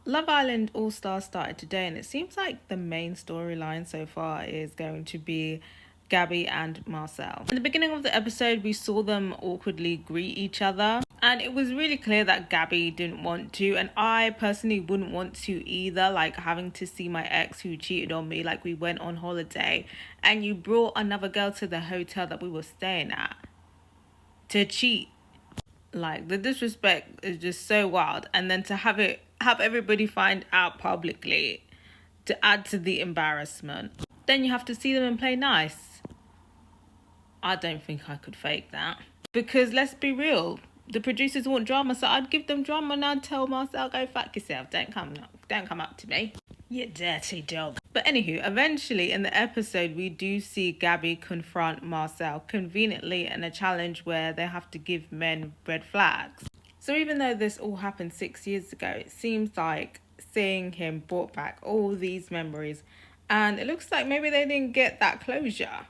Love Island All Stars started today, and it seems like the main storyline so far is going to be Gabby and Marcel. In the beginning of the episode, we saw them awkwardly greet each other, and it was really clear that Gabby didn't want to, and I personally wouldn't want to either. Like, having to see my ex who cheated on me, like, we went on holiday and you brought another girl to the hotel that we were staying at to cheat. Like, the disrespect is just so wild, and then to have everybody find out publicly to add to the embarrassment. Then you have to see them and play nice. I don't think I could fake that, because let's be real, the producers want drama, so I'd give them drama and I'd tell Marcel, go fuck yourself, don't come up to me, you dirty dog. But anywho, eventually in the episode, we do see Gabby confront Marcel conveniently in a challenge where they have to give men red flags. So even though this all happened 6 years ago, it seems like seeing him brought back all these memories, and it looks like maybe they didn't get that closure.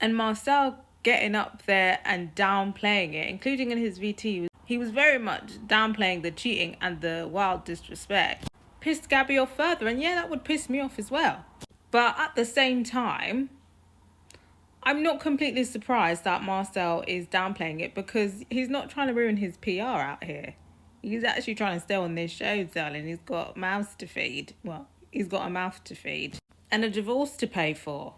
And Marcel getting up there and downplaying it, including in his VT, he was very much downplaying the cheating and the wild disrespect. Pissed Gabby off further, and yeah, that would piss me off as well. But at the same time, I'm not completely surprised that Marcel is downplaying it, because he's not trying to ruin his PR out here. He's actually trying to stay on this show, darling. He's got mouths to feed. Well, he's got a mouth to feed and a divorce to pay for,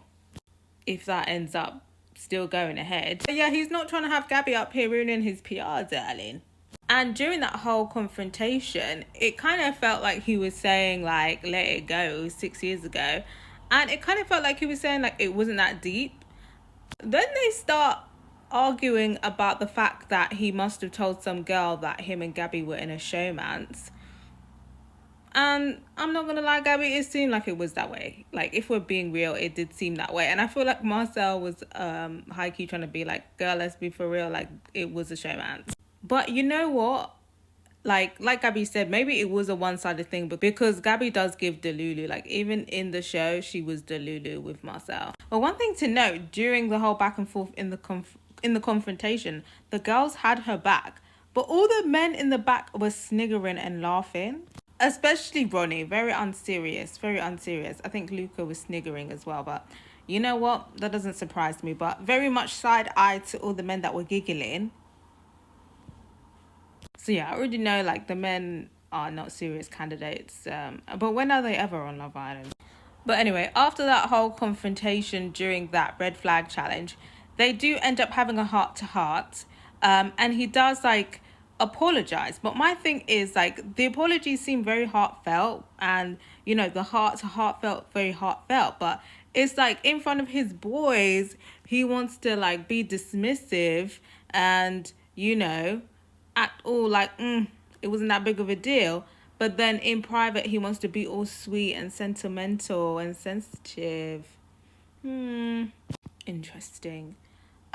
if that ends up still going ahead. But yeah, he's not trying to have Gabby up here ruining his PR, darling. And during that whole confrontation, it kind of felt like he was saying, like, let it go 6 years ago. And it kind of felt like he was saying, like, it wasn't that deep. Then they start arguing about the fact that he must have told some girl that him and Gabby were in a showmance. And I'm not gonna lie, Gabby, it seemed like it was that way. Like, if we're being real, it did seem that way. And I feel like Marcel was high-key trying to be like, girl, let's be for real, like, it was a showmance. But you know what? Like Gabby said, maybe it was a one-sided thing, but because Gabby does give Delulu, like, even in the show, she was Delulu with Marcel. But one thing to note, during the whole back and forth in the confrontation, the girls had her back, but all the men in the back were sniggering and laughing. Especially Ronnie, very unserious. I think Luca was sniggering as well, but you know what? That doesn't surprise me, but very much side-eyed to all the men that were giggling. So yeah, I already know, like, the men are not serious candidates, but when are they ever on Love Island? But anyway, after that whole confrontation during that red flag challenge, they do end up having a heart-to-heart, and he does, like, apologize. But my thing is, like, the apologies seem very heartfelt, and, you know, the heart-to-heart felt very heartfelt, but it's like in front of his boys, he wants to, like, be dismissive and, you know, act all like, it wasn't that big of a deal. But then in private, he wants to be all sweet and sentimental and sensitive. Interesting.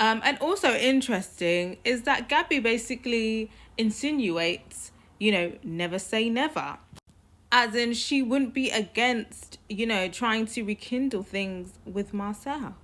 And also interesting is that Gabby basically insinuates, you know, never say never. As in, she wouldn't be against, you know, trying to rekindle things with Marcel.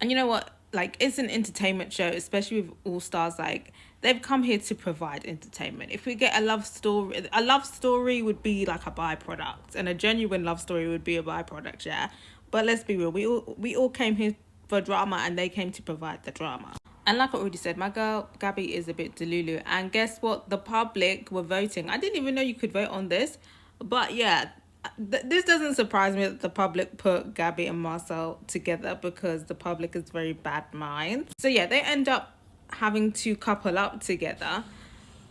And you know what? Like, it's an entertainment show, especially with All Stars. Like, they've come here to provide entertainment. If we get a love story would be like a byproduct, and a genuine love story would be a byproduct, yeah. But let's be real, we all came here for drama, and they came to provide the drama. And like I already said, my girl Gabby is a bit delulu. And guess what? The public were voting. I didn't even know you could vote on this, but yeah. This doesn't surprise me that the public put Gabby and Marcel together, because the public is very bad minds. So yeah, they end up having to couple up together,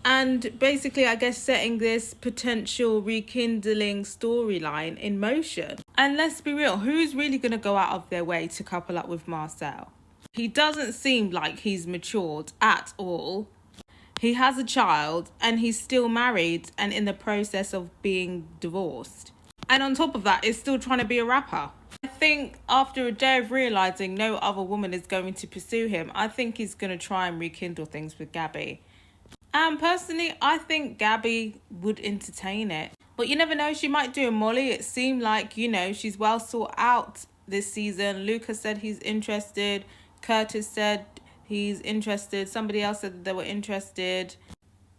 and basically, I guess, setting this potential rekindling storyline in motion. And let's be real, who's really going to go out of their way to couple up with Marcel? He doesn't seem like he's matured at all. He has a child, and he's still married and in the process of being divorced. And on top of that, is still trying to be a rapper. I think after a day of realising no other woman is going to pursue him, I think he's going to try and rekindle things with Gabby. And personally, I think Gabby would entertain it. But you never know, she might do a Molly. It seemed like, you know, she's well sought out this season. Lucas said he's interested. Curtis said he's interested. Somebody else said that they were interested.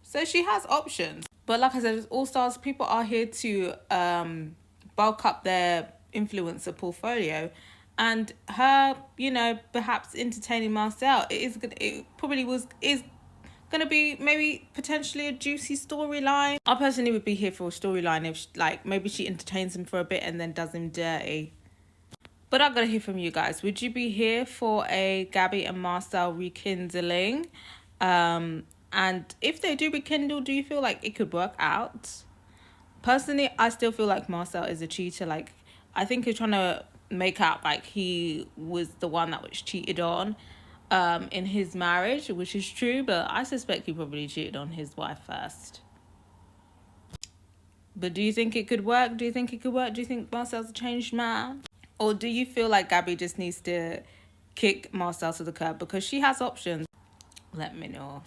So she has options. But like I said, it's All Stars. People are here to bulk up their influencer portfolio, and her, perhaps entertaining Marcel, it probably is gonna be maybe potentially a juicy storyline. I personally would be here for a storyline if like maybe she entertains him for a bit and then does him dirty. But I gotta hear from you guys. Would you be here for a Gabby and Marcel rekindling? And if they do rekindle, do you feel like it could work out? Personally, I still feel like Marcel is a cheater. Like, I think he's trying to make out like he was the one that was cheated on in his marriage, which is true, but I suspect he probably cheated on his wife first. But do you think it could work? Do you think it could work? Do you think Marcel's a changed man? Or do you feel like Gabby just needs to kick Marcel to the curb because she has options? Let me know.